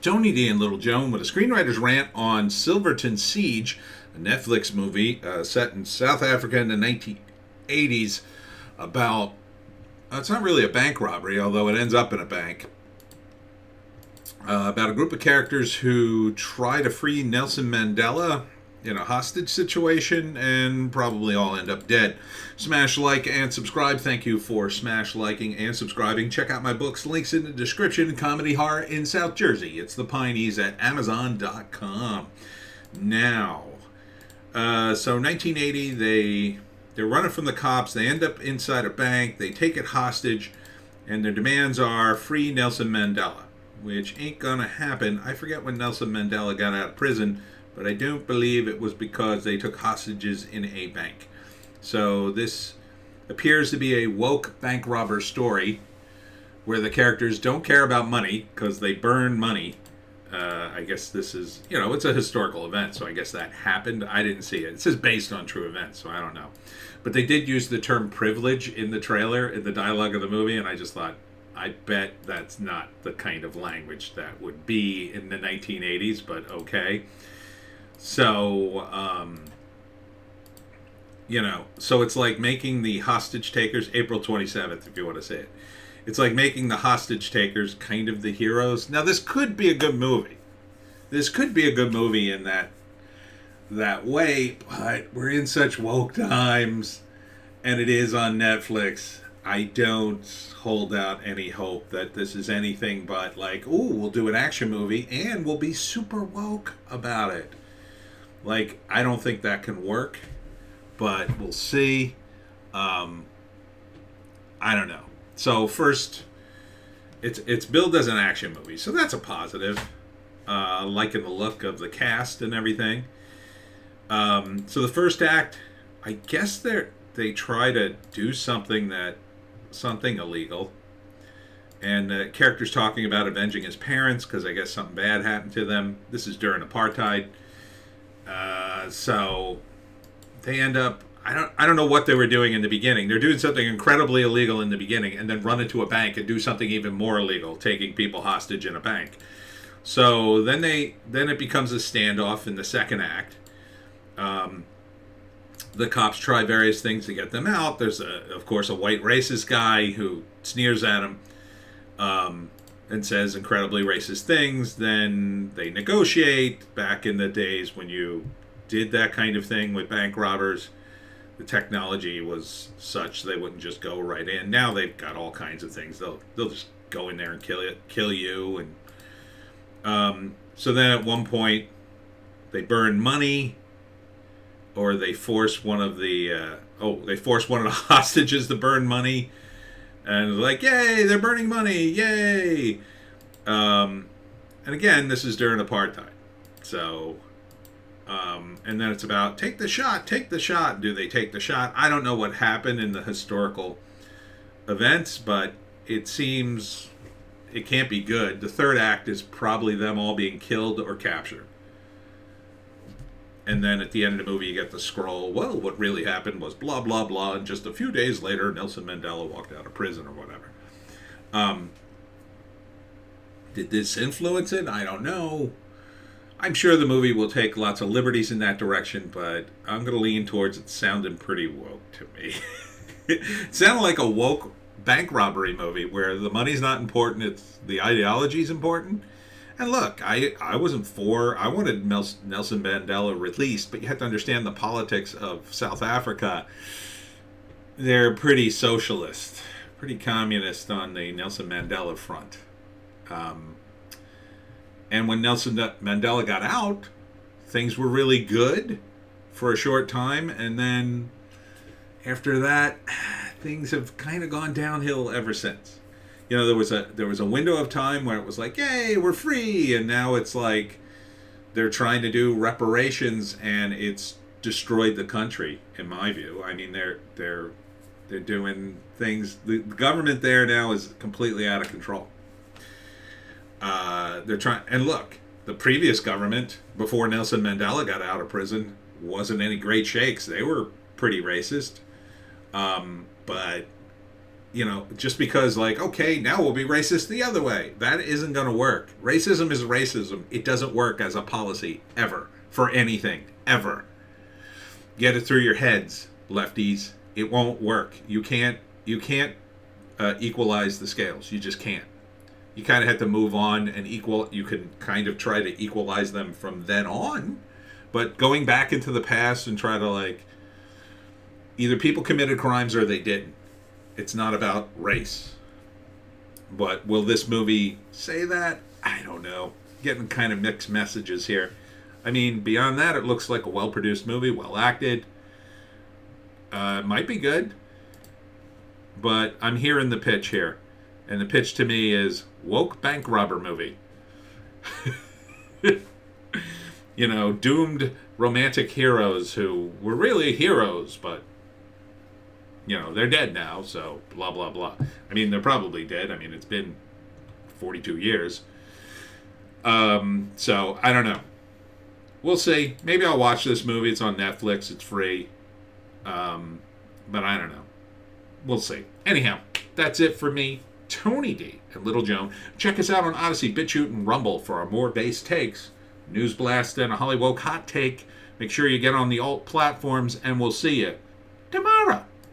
Tony D and Little Joan with a screenwriter's rant on Silverton Siege, a Netflix movie set in South Africa in the 1980s about, it's not really a bank robbery, although it ends up in a bank, about a group of characters who try to free Nelson Mandela in a hostage situation and probably all end up dead. Smash like and subscribe. Thank you for smash liking and subscribing. Check out my books, links in the description. Comedy Horror in South Jersey. It's the Pineys at Amazon.com. Now, so 1980, they're running from the cops. They end up inside a bank. They take it hostage, and their demands are free Nelson Mandela, which ain't gonna happen. I forget when Nelson Mandela got out of prison, but I don't believe it was because they took hostages in a bank. So this appears to be a woke bank robber story where the characters don't care about money because they burn money. I guess this is, it's a historical event, so I guess that happened. I didn't see it. It says based on true events, so I don't know. But they did use the term privilege in the trailer, in the dialogue of the movie, and I just thought, I bet that's not the kind of language that would be in the 1980s, but okay. So, so it's like making the hostage takers, April 27th, if you want to say it. It's like making the hostage takers kind of the heroes. Now, this could be a good movie. This could be a good movie in that way, but we're in such woke times, and it is on Netflix. I don't hold out any hope that this is anything but like, ooh, we'll do an action movie, and we'll be super woke about it. Like, I don't think that can work, but we'll see. I don't know. So first, it's billed as an action movie, so that's a positive. Liking the look of the cast and everything. So the first act, I guess they try to do something illegal, and the character's talking about avenging his parents because I guess something bad happened to them. This is during apartheid. So they end up, I don't know what they were doing in the beginning. They're doing something incredibly illegal in the beginning and then run into a bank and do something even more illegal, taking people hostage in a bank. So then it becomes a standoff in the second act. The cops try various things to get them out. There's of course a white racist guy who sneers at him and says incredibly racist things. Then they negotiate. Back in the days when you did that kind of thing with bank robbers, the technology was such they wouldn't just go right in. Now they've got all kinds of things. They'll just go in there and kill you. And so then at one point they burn money, or they force one of the hostages to burn money, and like, yay, they're burning money, yay. And again, this is during apartheid. So, and then it's about, take the shot. Do they take the shot? I don't know what happened in the historical events, but it seems it can't be good. The third act is probably them all being killed or captured. And then at the end of the movie, you get the scroll, well, what really happened was blah, blah, blah, and just a few days later, Nelson Mandela walked out of prison or whatever. Did this influence it? I don't know. I'm sure the movie will take lots of liberties in that direction, but I'm going to lean towards it sounding pretty woke to me. It sounded like a woke bank robbery movie where the money's not important, it's the ideology's important. And look, I wanted Nelson Mandela released, but you have to understand the politics of South Africa. They're pretty socialist, pretty communist on the Nelson Mandela front. And when Nelson Mandela got out, things were really good for a short time, and then after that, things have kind of gone downhill ever since. There was a window of time where it was like, yay, we're free, and now it's like they're trying to do reparations, and it's destroyed the country, in my view. I mean, they're doing things. The government there now is completely out of control. They're trying, and look, the previous government before Nelson Mandela got out of prison wasn't any great shakes. They were pretty racist, but just because, like, okay, now we'll be racist the other way. That isn't going to work. Racism is racism. It doesn't work as a policy, ever, for anything, ever. Get it through your heads, lefties. It won't work. You can't equalize the scales. You just can't. You kind of have to move on and you can kind of try to equalize them from then on. But going back into the past and try to, like, either people committed crimes or they didn't. It's not about race. But will this movie say that? I don't know. Getting kind of mixed messages here. I mean, beyond that, it looks like a well-produced movie, well-acted. Might be good. But I'm hearing the pitch here. And the pitch to me is woke bank robber movie. Doomed romantic heroes who were really heroes, but they're dead now, so blah, blah, blah. I mean, they're probably dead. I mean, it's been 42 years. So, I don't know. We'll see. Maybe I'll watch this movie. It's on Netflix. It's free. But I don't know. We'll see. Anyhow, that's it for me, Tony D and Little Joan. Check us out on Odysee, Bitchute, and Rumble for our more base takes. News Blast and a Hollywoke hot take. Make sure you get on the alt platforms, and we'll see you tomorrow.